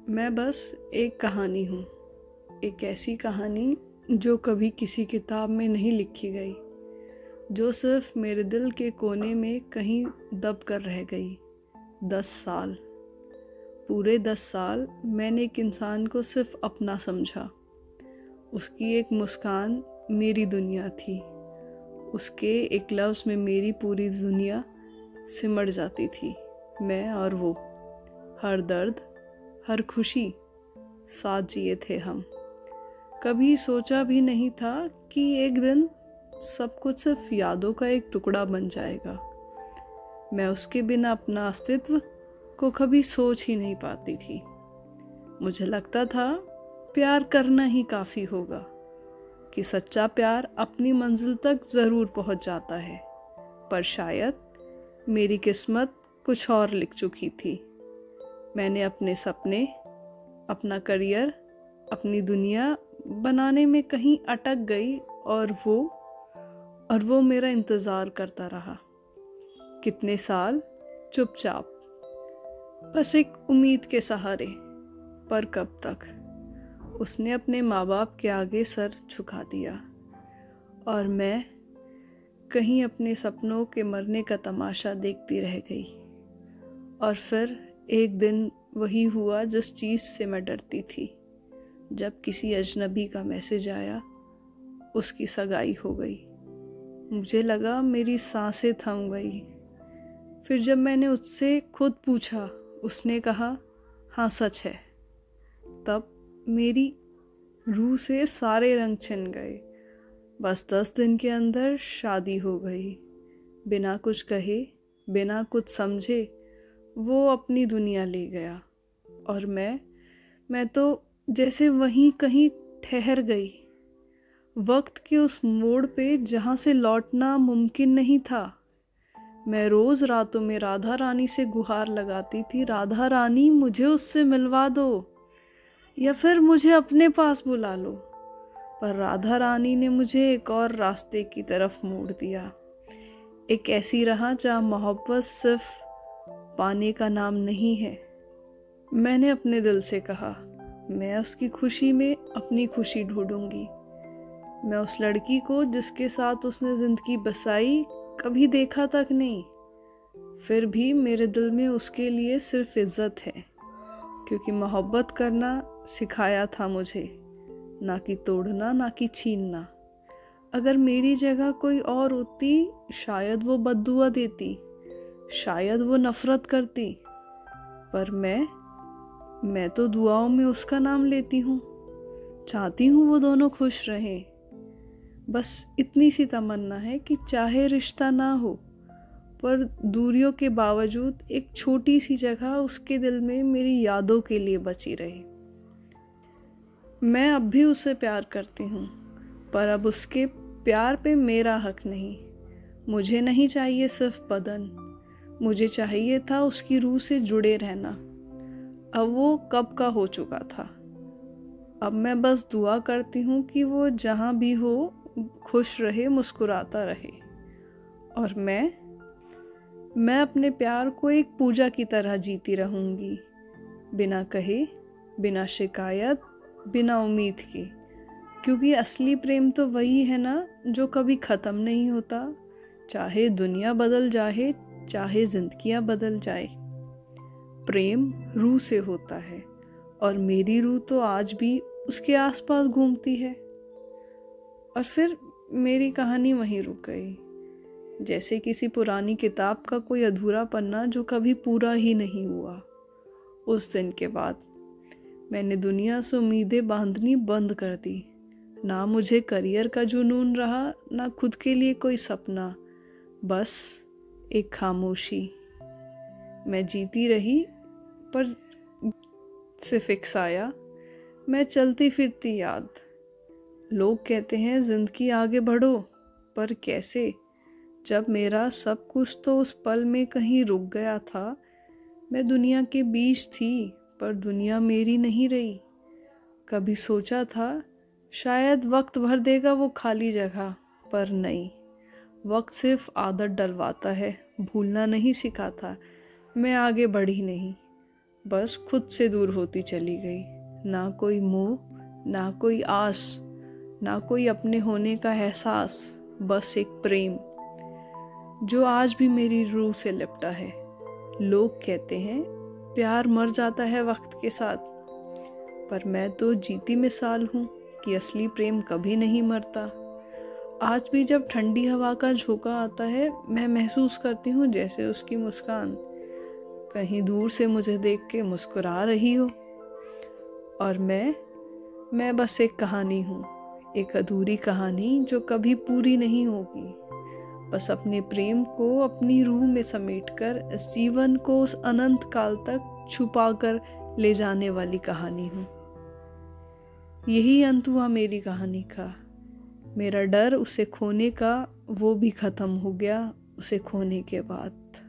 मैं बस एक कहानी हूँ, एक ऐसी कहानी जो कभी किसी किताब में नहीं लिखी गई, जो सिर्फ मेरे दिल के कोने में कहीं दब कर रह गई। 10 साल, पूरे 10 साल मैंने एक इंसान को सिर्फ अपना समझा। उसकी एक मुस्कान मेरी दुनिया थी, उसके एक लफ्ज़ में मेरी पूरी दुनिया सिमट जाती थी। मैं और वो, हर दर्द, हर खुशी साथ जिए थे हम। कभी सोचा भी नहीं था कि एक दिन सब कुछ सिर्फ यादों का एक टुकड़ा बन जाएगा। मैं उसके बिना अपना अस्तित्व को कभी सोच ही नहीं पाती थी। मुझे लगता था प्यार करना ही काफ़ी होगा, कि सच्चा प्यार अपनी मंजिल तक ज़रूर पहुंच जाता है। पर शायद मेरी किस्मत कुछ और लिख चुकी थी। मैंने अपने सपने, अपना करियर, अपनी दुनिया बनाने में कहीं अटक गई और वो मेरा इंतज़ार करता रहा। कितने साल चुपचाप, बस एक उम्मीद के सहारे। पर कब तक? उसने अपने माँ बाप के आगे सर झुका दिया और मैं कहीं अपने सपनों के मरने का तमाशा देखती रह गई। और फिर एक दिन वही हुआ जिस चीज़ से मैं डरती थी। जब किसी अजनबी का मैसेज आया, उसकी सगाई हो गई। मुझे लगा मेरी सांसें थम गई। फिर जब मैंने उससे खुद पूछा, उसने कहा हाँ सच है। तब मेरी रूह से सारे रंग छिन गए। बस 10 दिन के अंदर शादी हो गई। बिना कुछ कहे, बिना कुछ समझे वो अपनी दुनिया ले गया और मैं तो जैसे वहीं कहीं ठहर गई, वक्त के उस मोड़ पे जहाँ से लौटना मुमकिन नहीं था। मैं रोज़ रातों में राधा रानी से गुहार लगाती थी, राधा रानी मुझे उससे मिलवा दो या फिर मुझे अपने पास बुला लो। पर राधा रानी ने मुझे एक और रास्ते की तरफ मोड़ दिया, एक ऐसी राह जहाँ मोहब्बत सिर्फ पाने का नाम नहीं है। मैंने अपने दिल से कहा, मैं उसकी खुशी में अपनी खुशी ढूंढूंगी। मैं उस लड़की को जिसके साथ उसने ज़िंदगी बसाई कभी देखा तक नहीं, फिर भी मेरे दिल में उसके लिए सिर्फ इज्जत है, क्योंकि मोहब्बत करना सिखाया था मुझे, ना कि तोड़ना, ना कि छीनना। अगर मेरी जगह कोई और होती, शायद वो बद्दुआ देती, शायद वो नफरत करती। पर मैं तो दुआओं में उसका नाम लेती हूँ, चाहती हूँ वो दोनों खुश रहें। बस इतनी सी तमन्ना है कि चाहे रिश्ता ना हो, पर दूरियों के बावजूद एक छोटी सी जगह उसके दिल में मेरी यादों के लिए बची रहे। मैं अब भी उसे प्यार करती हूँ, पर अब उसके प्यार पे मेरा हक नहीं। मुझे नहीं चाहिए सिर्फ बदन, मुझे चाहिए था उसकी रूह से जुड़े रहना। अब वो कब का हो चुका था। अब मैं बस दुआ करती हूँ कि वो जहाँ भी हो खुश रहे, मुस्कुराता रहे। और मैं अपने प्यार को एक पूजा की तरह जीती रहूँगी, बिना कहे, बिना शिकायत, बिना उम्मीद के। क्योंकि असली प्रेम तो वही है ना जो कभी ख़त्म नहीं होता, चाहे दुनिया बदल जाए, चाहे जिंदगियां बदल जाए। प्रेम रूह से होता है और मेरी रूह तो आज भी उसके आसपास घूमती है। और फिर मेरी कहानी वहीं रुक गई, जैसे किसी पुरानी किताब का कोई अधूरा पन्ना जो कभी पूरा ही नहीं हुआ। उस दिन के बाद मैंने दुनिया से उम्मीदें बांधनी बंद कर दी। ना मुझे करियर का जुनून रहा, ना खुद के लिए कोई सपना, बस एक खामोशी। मैं जीती रही, पर सिर्फ एक साया, मैं चलती फिरती याद। लोग कहते हैं जिंदगी आगे बढ़ो, पर कैसे, जब मेरा सब कुछ तो उस पल में कहीं रुक गया था। मैं दुनिया के बीच थी, पर दुनिया मेरी नहीं रही। कभी सोचा था शायद वक्त भर देगा वो खाली जगह, पर नहीं, वक्त सिर्फ आदत डलवाता है, भूलना नहीं सिखाता। मैं आगे बढ़ी नहीं, बस खुद से दूर होती चली गई। ना कोई मोह, ना कोई आस, ना कोई अपने होने का एहसास, बस एक प्रेम जो आज भी मेरी रूह से लिपटा है। लोग कहते हैं प्यार मर जाता है वक्त के साथ, पर मैं तो जीती मिसाल हूँ कि असली प्रेम कभी नहीं मरता। आज भी जब ठंडी हवा का झोंका आता है, मैं महसूस करती हूँ जैसे उसकी मुस्कान कहीं दूर से मुझे देख के मुस्कुरा रही हो। और मैं बस एक कहानी हूँ, एक अधूरी कहानी जो कभी पूरी नहीं होगी। बस अपने प्रेम को अपनी रूह में समेटकर इस जीवन को उस अनंत काल तक छुपा कर ले जाने वाली कहानी हूँ। यही अंत हुआ मेरी कहानी का। मेरा डर उसे खोने का वो भी ख़त्म हो गया उसे खोने के बाद।